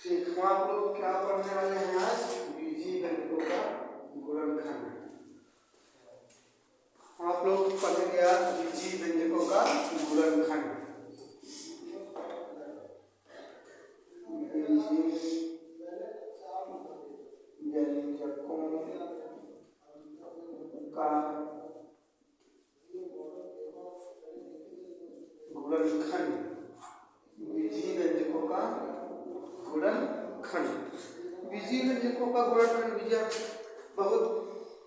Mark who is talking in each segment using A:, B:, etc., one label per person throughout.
A: ठीक, हम आप लोग क्या पढ़ने वाले हैं आज? बीजीय व्यंजकों का गुणनखंड। आप लोग पढ़ेंगे आज बीजीय व्यंजकों का गुणनखंड। बीजीय व्यंजकों का गुणनखंड। बीजीय व्यंजकों का गुणनखंड विजय बहुत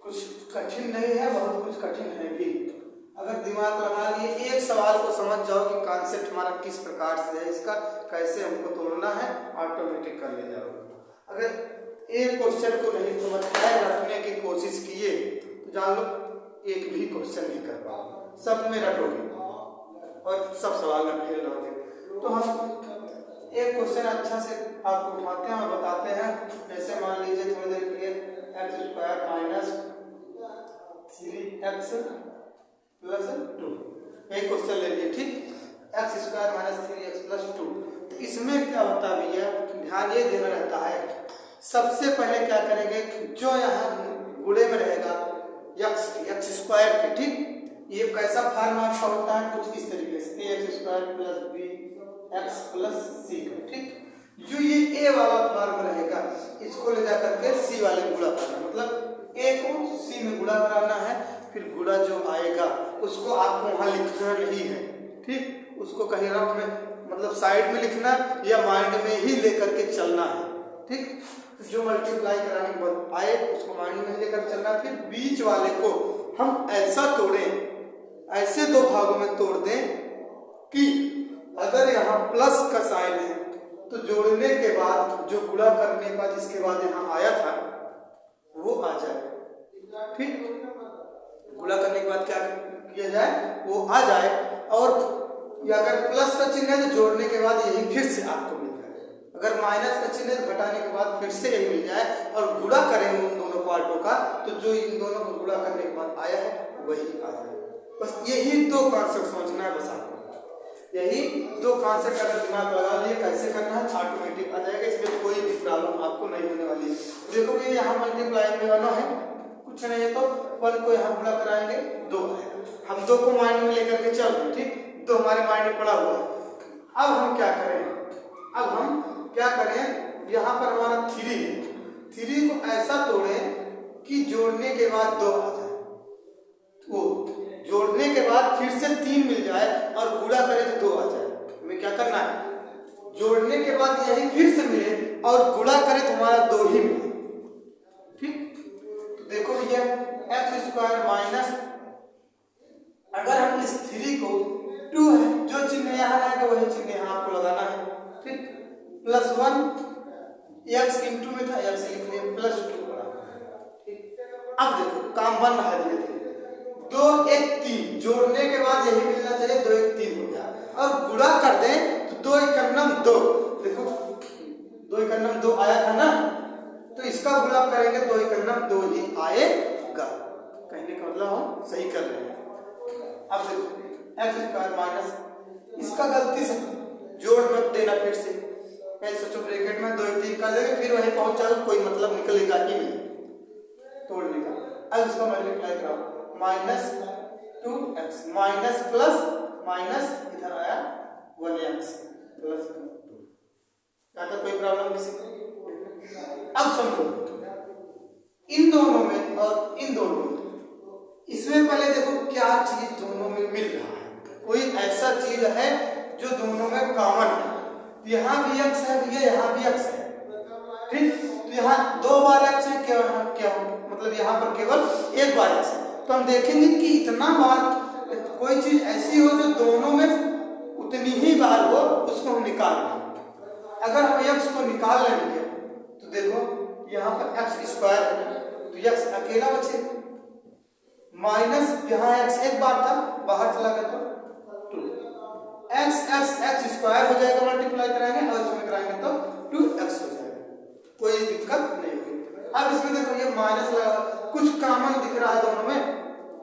A: कुछ कठिन नहीं है, बहुत कुछ कठिन है भी। अगर दिमाग लगा लिए एक सवाल को समझ जाओ कि कॉन्सेप्ट हमारा किस प्रकार से है, इसका कैसे हमको तोड़ना है, ऑटोमेटिक कर ले जाओगे। अगर एक क्वेश्चन को नहीं समझ पाए, रटने की कोशिश किए तो जान लो एक भी क्वेश्चन नहीं कर पाओगे, सब में रटोगे और सब सवाल में फेल रहोगे। तो हम एक क्वेश्चन अच्छा से आपको उठाते हैं और बताते हैं। जैसे मान लीजिए थोड़ी देर के लिए x² माइनस 3x प्लस 2 एक क्वेश्चन ले लिए, ठीक। x² minus 3x plus 2। तो इसमें क्या होता है भैया, ध्यान ये देना रहता है। सबसे पहले क्या करेंगे, जो यहाँ गुणे में रहेगा x² के, ठीक। ये कैसा फार्मूला का होता है, कुछ इस तरीके से ax² plus b x plus c का, ठीक। जो ये a वाला फार्मूला रहेगा इसको ले जा करके c वाले गुणा करना, मतलब a को c में गुणा कराना है। फिर गुणा जो आएगा उसको आपको वहां लिखना नहीं है, ठीक। उसको कहीं रफ में मतलब साइड में लिखना या माइंड में ही लेकर के चलना है, ठीक। जो मल्टीप्लाई कराने के बाद आए उसको माइंड में लेकर चलना। फिर बीच वाले को हम ऐसा तोड़ें, ऐसे दो भागों में तोड़ दें कि अगर यहाँ प्लस का साइन है तो जोड़ने के बाद जो गुणा करने का जिसके बाद यहाँ आया था वो आ जाए, ठीक। गुणा करने के बाद क्या किया जाए, वो आ जाए। और अगर प्लस का चिन्ह है तो जोड़ने के बाद यही फिर से आपको मिल जाए। अगर माइनस का चिन्ह है तो घटाने के बाद फिर से यही मिल जाए। और गुणा करें उन दोनों पार्टों का तो जो इन दोनों को गुणा करने के बाद आया है वही आ जाए। बस यही दो कॉन्सेप्ट समझना है, बस आपको यही दो कॉन्सेप्ट अगर दिमाग लगा लिए कैसे करना है ऑटोमेटिक आ जाएगा। इसमें कोई भी प्रॉब्लम आपको नहीं होने वाली है। देखो ये यहाँ मल्टीप्लाई में 1 है, कुछ नहीं है तो 1 को यहाँ गुणा कराएंगे 2 आएगा। हम 2 को माइंड में लेकर के चल रहे, ठीक। 2 हमारे माइंड में पड़ा हुआ है। अब हम क्या करें, यहाँ पर हमारा 3 है, 3 को ऐसा तोड़े कि जोड़ने के बाद 2 आ जाए, वो जोड़ने के बाद फिर से 3 मिल जाए और गुणा करें तो 2 आ जाए। हमें क्या करना है, जोड़ने के बाद यही फिर से मिले और गुणा करें तो हमारा 2 ही मिले, ठीक। तो देखो भैया x² माइनस, अगर हम इस 3 को 2 है, जो चिन्ह यहाँ रहेगा वही चिन्ह यहाँ आपको लगाना है, ठीक। प्लस 1 x इंटू में था, x लिख लिया प्लस 2 बड़ा, ठीक। अब देखो काम बन रहा है धीरे 2 1 3, जोड़ने के बाद यही मिलना चाहिए, 2 1 3 हो गया। और गुणा कर दें तो 2 1 2, देखो 2 1 2 आया था ना, तो इसका गुणा करेंगे 2 1 2 ही आएगा। कहने का मतलब हम सही कर रहे हैं। अब देखो x² माइनस, इसका गलती से जोड़ मत देना, फिर से पहले सोचो ब्रैकेट में 2 1 3 कर देंगे, फिर वहीं पहुंच जाओ, कोई मतलब निकलेगा ही नहीं तोड़ने का। अब इसको मल्टीप्लाई कराओ, minus 2x minus plus minus इधर आया 1x प्लस 2। क्या था कोई प्रॉब्लम किसी को? अब समझो इन दोनों में और इन दोनों में, इसमें पहले देखो क्या चीज दोनों में मिल रहा है। कोई ऐसा चीज है जो दोनों में कॉमन है। यहाँ भी x है भैया, यहाँ भी x है, ठीक। तो यहाँ 2 बार x है, क्या मतलब यहाँ पर केवल 1 बार x है। तो हम देखेंगे कि इतना बार कोई चीज ऐसी हो जो दोनों में उतनी ही बार हो, उसको हम निकाल लेंगे। अगर हम x को निकाल लेंगे तो देखो यहाँ पर x² है तो x अकेला बचे, माइनस यहाँ x 1 बार था, बाहर चला गया तो 2 x² हो जाएगा, मल्टीप्लाई कराएंगे और इसमें कराएंगे तो 2x हो जाएगा, कोई दिक्कत नहीं होगी। अब इसमें देखो ये माइनस लगा, कुछ कॉमन दिख रहा है दोनों में,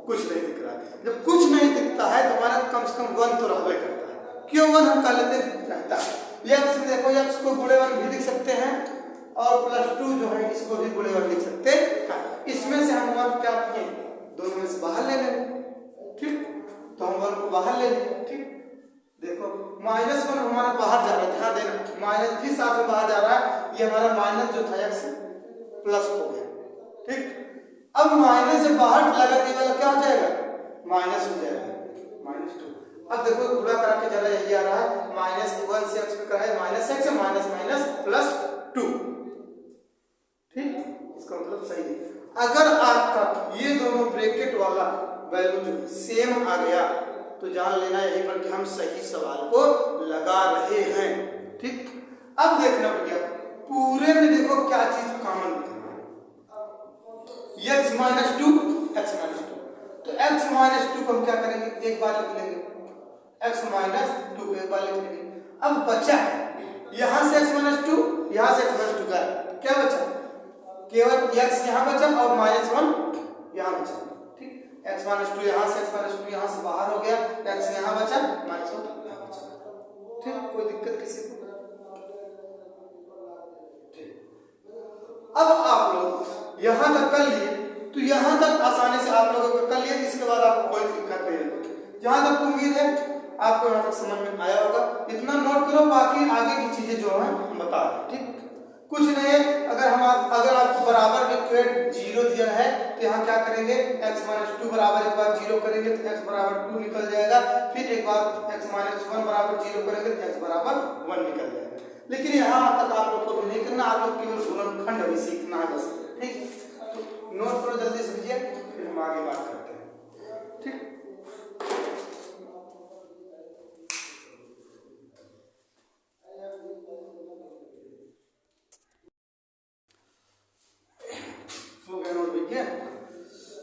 A: कुछ नहीं दिख रहा है। जब कुछ नहीं दिखता है तो हमारा कम से कम 1 तो रहबे करता है। क्यों 1 हम कह लेते रहता है, यक्स में देखो यक्स को गुणे वर्ग भी लिख सकते हैं और +2 जो है इसको भी गुणे वर्ग लिख सकते हैं। इसमें से हम वर्ग क्या किए, दोनों में से बाहर ले लेंगे, ठीक। तो हम वर्ग को बाहर ले लेंगे, ठीक। देखो -1 हमारा बाहर जा रहा है, ध्यान देना माइनस भी साथ में बाहर जा रहा है, ये हमारा माइनस जो था x प्लस हो गया, ठीक। अब माइनस से बाहर लगा ये वाला क्या हो जाएगा, माइनस हो जाएगा, -2। अब देखो गुणा करा के चला यही आ रहा है, -1 से x पे कराए -x माइनस माइनस +2, ठीक। इसका मतलब सही है। अगर आपका ये दोनों ब्रैकेट वाला वैल्यू जो सेम आ गया तो जान लेना यही पर कि हम सही सवाल को लगा रहे हैं, ठीक। अब देखना भैया पूरे में देखो क्या चीज कॉमन है, x -2 x -2, तो x -2 को हम क्या करेंगे, एक बार लिख लेंगे, x -2 को एक बार लिख लेंगे। अब बचा है यहां से x -2, यहां से x -2 गया, क्या बचा, केवल x यहां बचा और -1 यहां बचा, ठीक। x -2 यहां से, x -2 यहां से बाहर हो गया, x यहां बचा, -1 यहां बचा, ठीक। कोई दिक्कत किसी को, ठीक। अब आप लोग यहां तक कर लिए तो यहां तक आसानी से आप लोगों को कर लिए, इसके बाद आपको कोई दिक्कत नहीं है। जहां तक उम्मीद है आपको यहां तक समझ में आया होगा, इतना नोट करो, बाकी आगे की चीजें जो है हम बता रहे हैं, ठीक। कुछ नहीं है, अगर आपको बराबर के इक्वेट 0 दिया है तो यहाँ क्या करेंगे, x -2 बराबर एक बार 0 करेंगे तो x बराबर 2 निकल जाएगा, फिर एक बार x -1 बराबर 0 करेंगे तो x बराबर 1 निकल जाएगा। लेकिन यहाँ तक आप लोग को नहीं करना, आप लोग केवल गुणनखंड भी सीखना है बस, ठीक। तो नोट करो जल्दी से लीजिए, फिर हम आगे बात करते हैं, ठीक।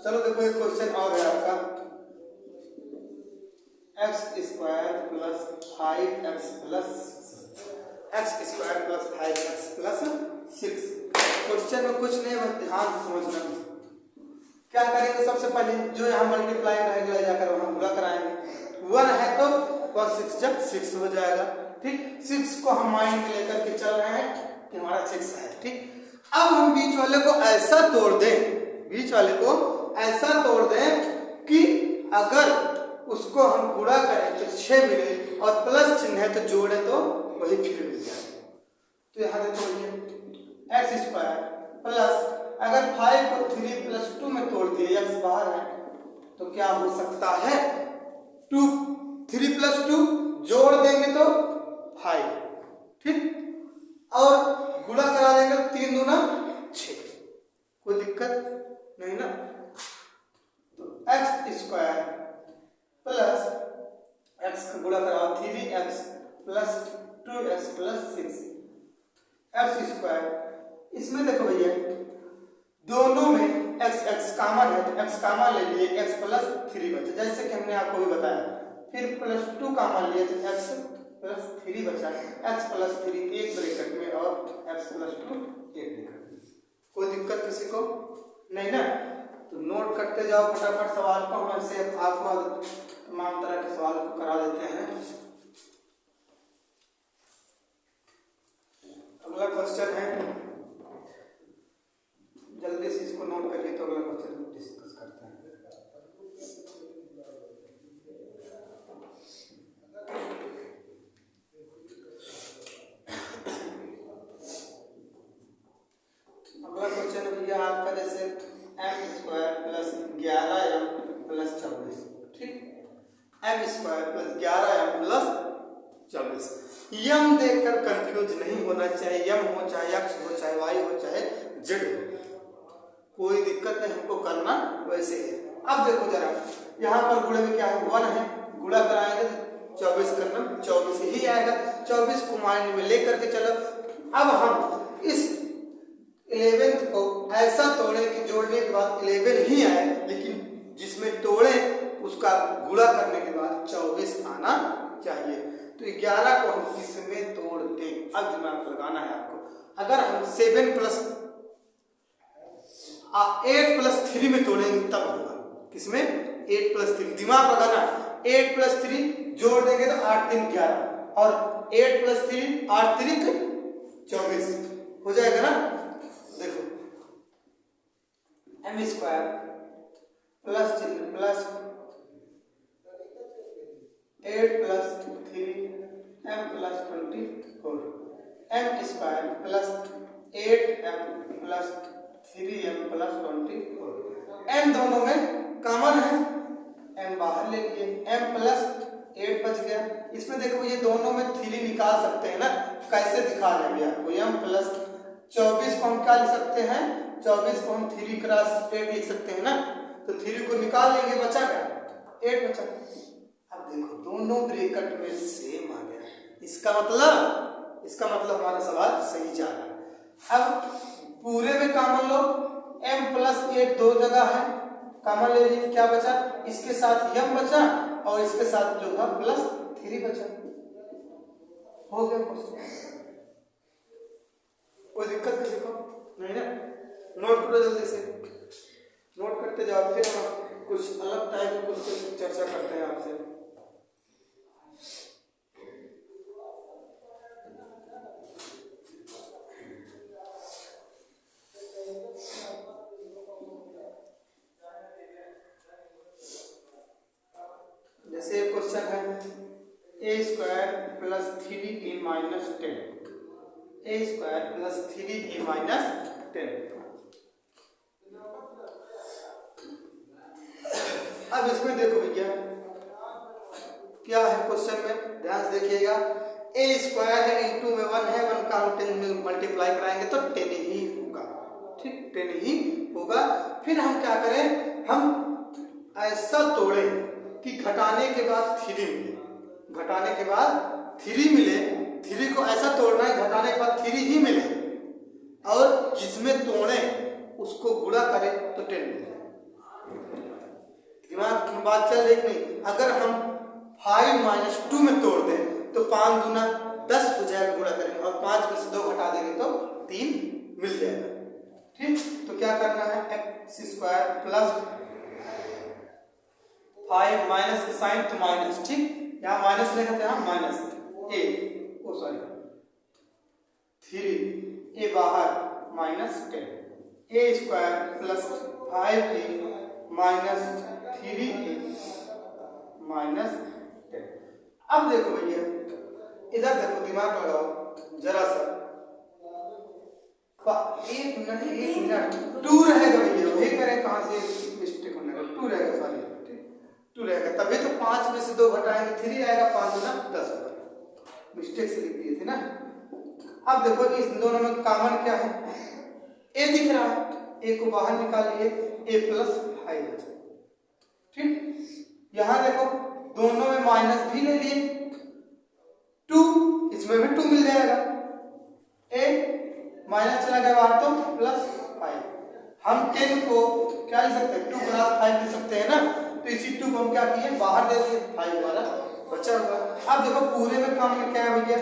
A: चलो देखो एक क्वेश्चन और है आपका, x² + 5x + 6। क्वेश्चन में कुछ नहीं, बस ध्यान से समझना। क्या करेंगे, सबसे पहले जो यहाँ मल्टीप्लाई रहेगा जाकर वहां गुणा कराएंगे, 1 है तो 6 जब 6 हो जाएगा, ठीक। 6 को हम माइंड में लेकर के चल रहे हैं कि हमारा 6 है, ठीक। अब हम बीच वाले को ऐसा तोड़ दें, बीच वाले को ऐसा तोड़ दें कि अगर उसको हम गुणा करें तो 6 मिले और प्लस चिन्ह है तो जोड़े तो वही फिर मिल जाए। तो यहाँ देखो x² प्लस, अगर 5 को 3 + 2 में तोड़ दिए, x बाहर है तो क्या हो सकता है, 3 + 2 जोड़ देंगे तो 5, ठीक। और गुणा करा देंगे 3 दूना 6, कोई दिक्कत नहीं ना। तो x² प्लस x का गुणा कराओ 3x plus 2x plus 6 x²। इसमें देखो भैया दोनों में x कॉमन है तो x कॉमन ले लिए, x प्लस 3 बचा, जैसे कि हमने आपको भी बताया। फिर +2 कॉमन लिए तो x प्लस 3 बचा, x प्लस 3 एक ब्रैकेट में और x प्लस 2 एक ब्रैकेट में। कोई दिक्कत किसी को नहीं ना। तो नोट करते जाओ फटाफट सवाल को, हम ऐसे आपको तमाम तरह के सवाल को करा देते हैं। अगला क्वेश्चन है, जल्दी से इसको नोट करिए तो अगला क्वेश्चन डिस्कस करते हैं। अगला क्वेश्चन भैया आपका जैसे m² प्लस 11m प्लस 24, ठीक। m² plus 11m plus 24। यम देखकर कंफ्यूज नहीं होना चाहिए, यम हो चाहे x हो चाहे y हो चाहे z हो, कोई दिक्कत नहीं, हमको करना वैसे है। अब देखो जरा यहाँ पर गुणे में क्या है, 1 है, गुणा कराएंगे 24 करना 24 ही आएगा, 24 को माइंड में लेकर के चलो। अब हम इस 11 को ऐसा तोड़े कि जोड़ने के बाद 11 ही आए, लेकिन जिसमें तोड़े उसका गुणा करने के बाद 24 आना चाहिए। तो 11 को हम किसमें तोड़ दें, अब दिमाग लगाना है आपको। अगर हम 7 + 8 + 3 में तोड़ेंगे तब होगा, किसमें 8 + 3, दिमाग लगाना। 8 + 3 जोड़ देंगे तो 8 × 3 = 11 और 8 + 3 8 × 3 = 24 हो जाएगा ना। देखो m² प्लस चिन्ह plus 8 + 3m + 24 m² plus 8m plus 3m plus 24 m दोनों में कॉमन है, m बाहर ले लिए, m प्लस 8 बच गया। इसमें देखो ये दोनों में 3 निकाल सकते हैं ना, कैसे दिखा देंगे आपको। m प्लस 24 को हम क्या लिख सकते हैं, 24 को हम 3 × 8 लिख सकते हैं ना, तो 3 को निकाल लेंगे, बचा क्या 8 बचा। अब देखो दोनों ब्रैकेट में सेम आ गया, इसका मतलब हमारा सवाल सही जा रहा है। अब पूरे में कॉमन लो, m प्लस 8 दो जगह है, कॉमन ले लीजिए, क्या बचा, इसके साथ m बचा और इसके साथ जो था प्लस 3 बचा, हो गया क्वेश्चन। कोई दिक्कत किसी को नहीं ना, नोट करो जल्दी से, नोट करते जाओ, फिर हम कुछ अलग टाइप के क्वेश्चन चर्चा करते हैं आपसे। जैसे क्वेश्चन है a² + 3a - 10, a² + 3a - 10। अब इसमें देखो भैया क्या है क्वेश्चन में, ध्यान से देखिएगा। a² है, इंटू में 1 है, 1 का हम 10 में मल्टीप्लाई कराएंगे तो 10 ही होगा, ठीक 10 ही होगा। फिर हम क्या करें, हम ऐसा तोड़े कि घटाने के बाद 3 मिले, घटाने के बाद 3 मिले, 3 को ऐसा तोड़ना है घटाने के बाद 3 ही मिले, और जिसमें तोड़े उसको गुणा करें तो 10 मिले। दिमाग में बात चल रही नहीं। अगर हम 5 - 2 में तोड़ दें तो 5 दूना 10 हो जाएगा, गुणा करेंगे और 5 में से 2 घटा देंगे तो 3 मिल जाएगा, ठीक। तो क्या करना है, x² प्लस 5 माइनस के साइन तो माइनस, ठीक, यहाँ माइनस लेगा तो यहाँ माइनस a, ओ सॉरी 3 a बाहर -10, a² plus 5a minus 3a minus 10। अब देखो भैया इधर देखो, दिमाग लगाओ जरा सा, 1 मिनट 2 रहेगा भैया, वही करें कहाँ से मिस्टेक होने का, 2 रहेगा, सॉरी 2 रहेगा, तभी तो 5 में से 2 घटाएंगे 3 आएगा, 5 दूना 10 होगा, मिस्टेक से लिख दिए थे ना। अब देखो इस दोनों में कॉमन क्या है, a दिख रहा है, a को बाहर निकालिए, a + 5, ठीक। यहाँ देखो दोनों में माइनस भी ले लिए, 2 इसमें भी 2 मिल जाएगा, a माइनस चला गया बाहर तो +5। हम 10 को क्या लिख सकते हैं, 2 + 5 लिख सकते हैं ना, तो इसी 2 को हम क्या किए बाहर दे दिए, 5 वाला बचा हुआ। अब देखो पूरे में कॉमन क्या है भैया,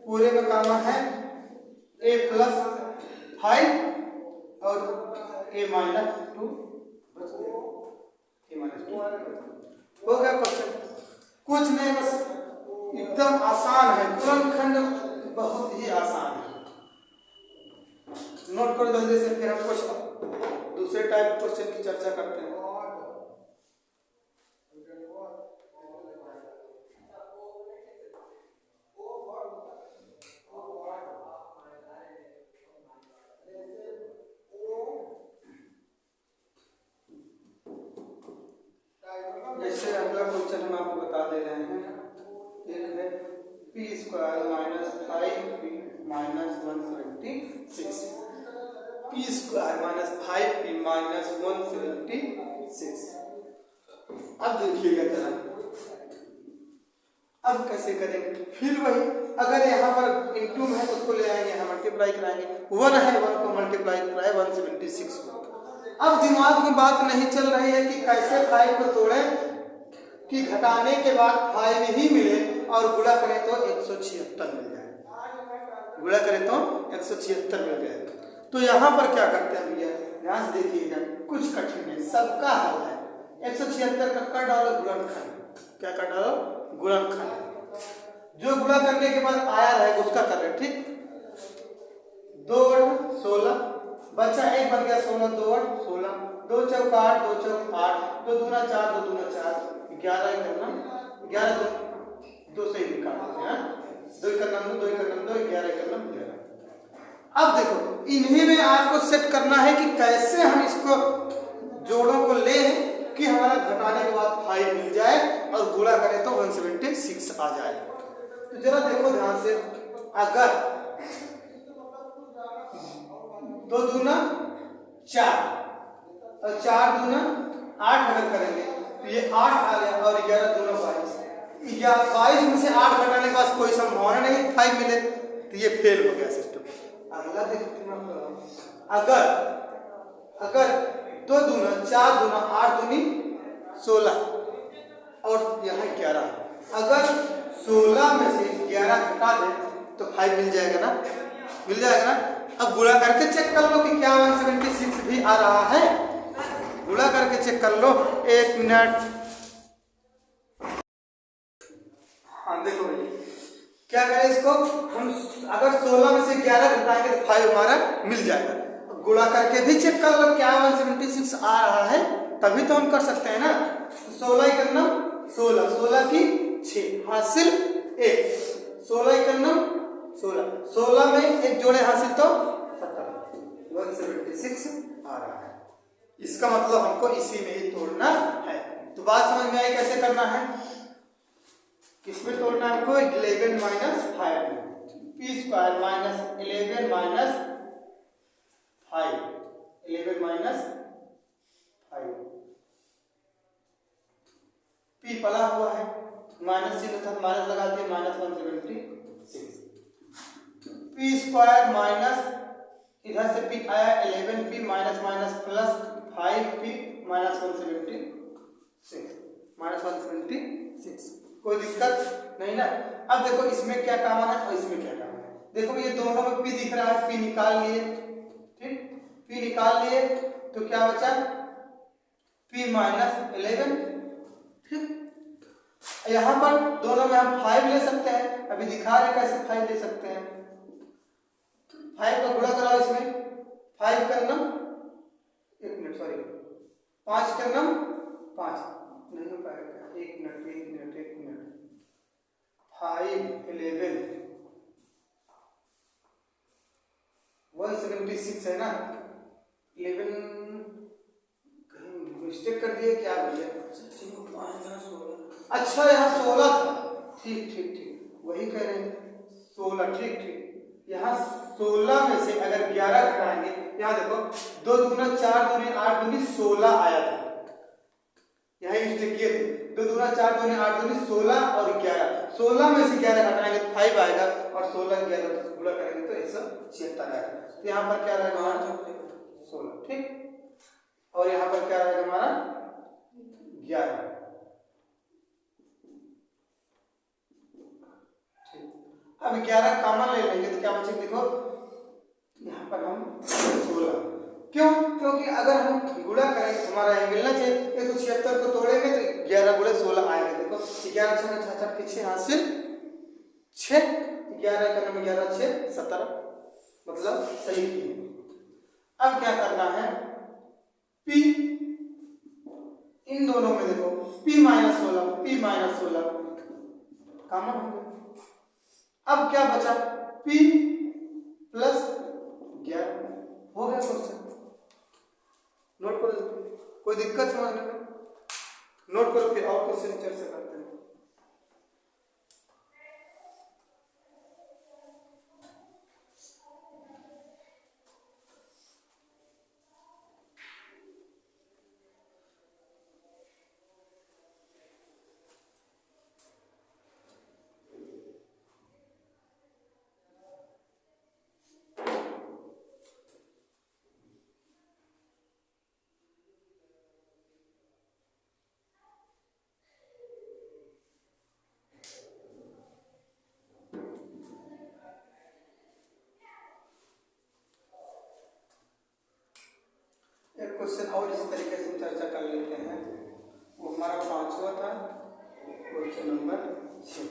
A: पूरे में कॉमन है a + 5 और a - 2 बच गया, a - 2 हो गया क्वेश्चन। कुछ नहीं, बस एकदम आसान है, गुणनखंड बहुत ही आसान है, नोट करो जल्दी से, फिर हम कुछ दूसरे टाइप क्वेश्चन की चर्चा करते हैं। जैसे अगला क्वेश्चन हम आपको बता दे रहे हैं, एक है p² - 5p - 176, p² - 5p - 176। अब देखिएगा जरा, अब कैसे करेंगे, फिर वही, अगर यहाँ पर इंटू में है तो उसको ले आएंगे, यहाँ मल्टीप्लाई कराएंगे, 1 है 1 को मल्टीप्लाई कराए 176 हो। अब दिमाग में बात नहीं चल रही है कि कैसे 5 को तोड़ें कि घटाने के बाद 5 ही मिले और गुणा करें तो 176 मिल जाए, गुणा करें तो 176 मिल जाए। तो यहाँ पर क्या करते हैं भैया, ध्यान से देखिएगा, कुछ कठिन है, सबका हल है। 176 का कर डालो गुणनखंड, क्या कर डालो, गुणनखंड। जो गुणा करने के बाद आया रहेगा उसका कर रहे, ठीक। 2 8 16 बचा, एक बन गया 16, 2 8 16, 2 चौक 8, 2 चौक 8, 2 दूना 4, 2 दूना 4, 11 करना, 11 2 से ही निकालते हैं, 2 करना 2, 2 करना 2, 11 करना 11। अब देखो इन्हीं में आपको सेट करना है कि कैसे हम इसको जोड़ों को ले कि हमारा घटाने के बाद 5 मिल जाए और गुणा करें तो 176 आ जाए। तो जरा देखो ध्यान से, अगर 2 दूना 4 और 4 दूना 8 अगर करेंगे तो ये 8 आ गया और 11 दूना 22, या 22 में से 8 घटाने के बाद कोई संभावना नहीं 5 मिले, तो ये फेल हो गया सिस्टम। अगला देखते हैं, अगर 2 दूना 4 दूना 8 दूनी 16 और यहाँ 11, अगर 16 में से 11 घटा दे तो 5 मिल जाएगा ना, मिल जाएगा ना। अब गुणा करके चेक कर लो कि क्या 176 भी आ रहा है, गुणा करके चेक कर लो, 1 मिनट। हाँ देखो भाई क्या करें इसको हम, अगर 16 में से 11 घटाएंगे तो 5 हमारा मिल जाएगा। गुणा करके भी चेक कर लो क्या 176 आ रहा है, तभी तो हम कर सकते हैं ना। 16 करना 16, 16 की 6 हासिल 1, 16 करना 16, 16 में एक जोड़े हासिल तो 176 आ रहा है। इसका मतलब हमको इसी में ही तोड़ना है। तो बात समझ में आई कैसे करना है, किसमें तोड़ना है हमको, 11 minus 5, P square minus 11 minus 5, 11 minus 5, P पला हुआ है, माइनस चिन्ह था माइनस लगा दिए, माइनस 176, पी स्क्वायर माइनस इधर से पी आया 11p minus minus plus 5p minus 176, minus 176, कोई दिक्कत नहीं ना। अब देखो इसमें क्या काम है और इसमें क्या काम है, देखो ये दोनों में p दिख रहा है, p निकाल लिए, ठीक, p निकाल लिए तो क्या बचा, p माइनस 11, ठीक। यहाँ पर दोनों में हम 5 ले सकते हैं, अभी दिखा रहे कैसे 5 ले सकते हैं। 5 का गुणा कराओ इसमें, 5 करना 1 मिनट, सॉरी 5 करना 5 नहीं हो पाएगा, 1 मिनट 1 मिनट 1 मिनट, 5 11 176 है ना, 11 कहीं मिस्टेक कर दिए क्या भैया, अच्छा यहाँ 16 था, ठीक ठीक ठीक वही कह रहे हैं 16, ठीक ठीक। यहाँ 16 में से अगर 11 घटाएंगे, यहाँ देखो 2 दूना 4 दूनी 8 दूनी 16 आया था, यहाँ मिस्टेक किए थे, 2 दूना 4 दूनी 8 दूनी 16 और 11, 16 में से 11 घटाएंगे तो 5 आएगा और 16 11 गुणा करेंगे तो 176 आएगा। तो यहाँ पर क्या रहेगा हमारा 16, ठीक, और यहाँ पर क्या रहेगा हमारा 11, अब 11 कॉमन ले लेंगे तो क्या बचेगा, देखो यहाँ पर हम 16, क्यों, क्योंकि अगर हम गुणा करें तो हमारा ये मिलना चाहिए, 176 को तोड़ेंगे तो 11 गुणे 16 आएगा, देखो 11 6 66 के 6 हासिल 6, 11 का नंबर 11 6 17, मतलब सही किए। अब क्या करना है, p इन दोनों में देखो p minus 16, p minus 16 common हो गया। अब क्या बचा, p प्लस 11 हो गया क्वेश्चन, नोट करो, कोई दिक्कत समझने में, नोट करो, फिर और क्वेश्चन चर्चा करते हैं। क्वेश्चन और इस तरीके से चर्चा कर लेते हैं, वो हमारा 5वां था, क्वेश्चन नंबर 6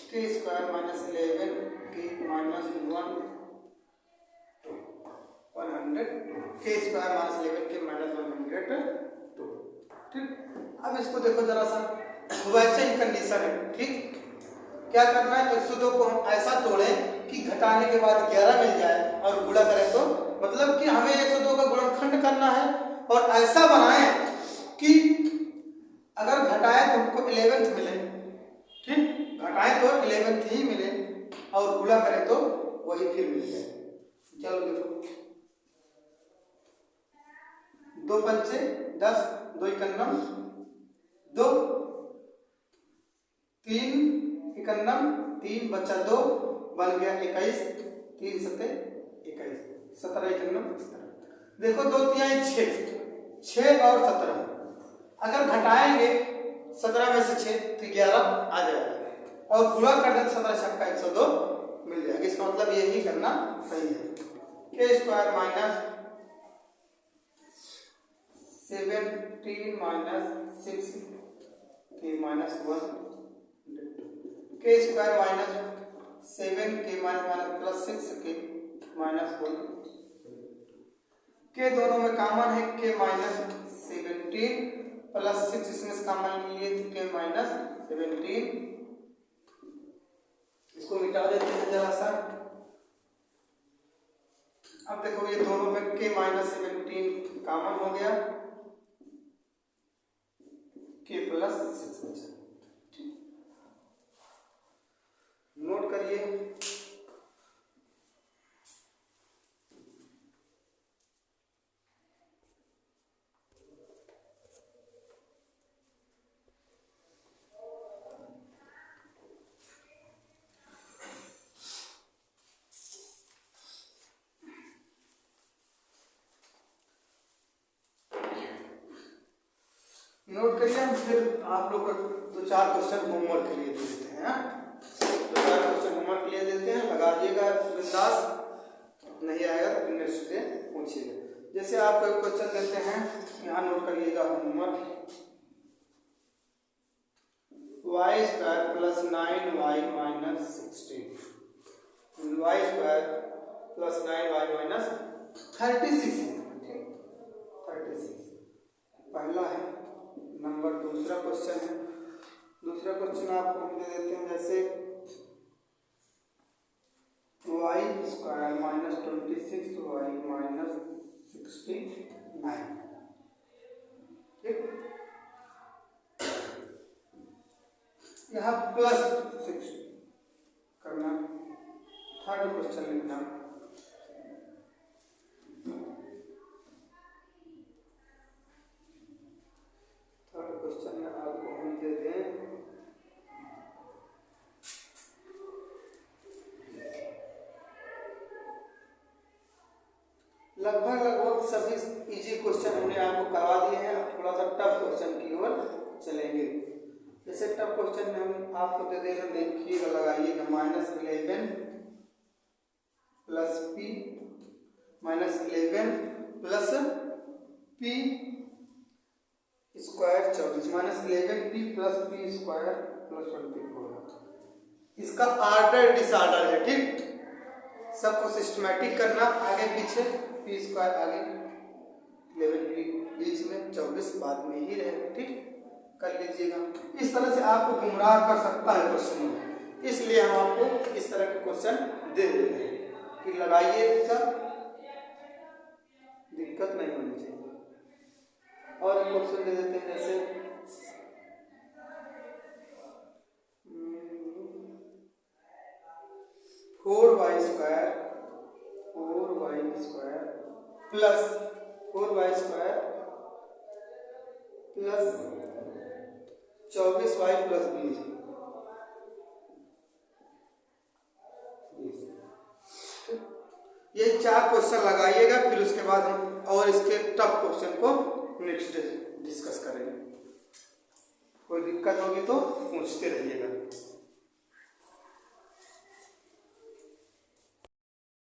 A: के स्क्वायर माइनस 11 के माइनस 100 के स्क्वायर माइनस 11 के माइनस 102। ठीक, अब इसको देखो जरा सा, वैसे ही कंडीशन है। ठीक, क्या करना है, 102 को हम ऐसा तोड़ें कि घटाने के बाद 11 मिल जाए और गुणा करें तो, मतलब कि हमें 102 का गुणनखंड करना है और ऐसा बनाएं कि अगर घटाए तो हमको 11th मिले। ठीक, घटाए तो 11th ही मिले और गुणा करें तो वही फिर मिल जाए। चलो देखो, 2 पंचे 10, 2 इकन्नम 2, 3 इकन्नम 3 बचा 2 बन गया 21, 3 सत्ते 21, 17 इकन्नम 17। देखो 2 तिहाई 6 और 17, अगर घटाएंगे 17 में से 6 तो 11 आ जाएगा और गुणा कर दें 17 छक्का 102 मिल जाएगा। इसका मतलब यही करना सही है। के स्क्वायर माइनस 17 माइनस 6 के माइनस 1 के स्क्वायर माइनस 7 के माइनस प्लस 6 के माइनस 1 के दोनों में कॉमन है के माइनस 17 प्लस 6 इसमें से कॉमन लिए के माइनस 17। इसको मिटा देते हैं जरा सा। अब देखो ये दोनों में के माइनस 17 कॉमन हो गया, के प्लस 6 बचा। नोट करिए, नोट करिए। हम फिर आप लोग को 2-4 क्वेश्चन होमवर्क के लिए दे देते हैं। 2-4 क्वेश्चन होमवर्क के लिए देते हैं, लगा दिएगा बिंदास, नहीं आएगा तो नेक्स्ट डे पूछिएगा। जैसे आपको एक क्वेश्चन देते हैं, यहाँ नोट करिएगा homework, y square plus 9y minus 16, y square plus 9y minus 36, 36 पहला है। नंबर दूसरा क्वेश्चन है, दूसरा क्वेश्चन आपको हम दे देते हैं जैसे y square minus 26y minus 69। ठीक, यहाँ प्लस 6 करना। थर्ड क्वेश्चन लिखना, क्वेश्चन में आपको हम दे दें लगभग सभी इजी क्वेश्चन हमने आपको करवा दिए हैं। अब थोड़ा सा टफ क्वेश्चन की ओर चलेंगे। जैसे टफ क्वेश्चन में हम आपको दे देंगे, देखिएगा लगाइएगा, -11 plus P minus 11 plus P square 24 minus 11p plus P square plus 24। इसका ऑर्डर डिसऑर्डर है। ठीक, सबको सिस्टमैटिक करना, आगे पीछे पी स्क्वायर आगे 11p बीच में 24 बाद में ही रहेगा। ठीक, कर लीजिएगा। इस तरह से आपको गुमराह कर सकता है क्वेश्चन में, इसलिए हम आपको इस तरह के क्वेश्चन दे देते हैं कि लगाइएगा, दिक्कत नहीं होनी चाहिए। और क्वेश्चन दे देते हैं जैसे 4y square plus 4y square plus 24y plus 20। ये 4 क्वेश्चन लगाइएगा, फिर उसके बाद हम और इसके टफ क्वेश्चन को नेक्स्ट डे डिस्कस करेंगे। कोई दिक्कत होगी तो पूछते रहिएगा।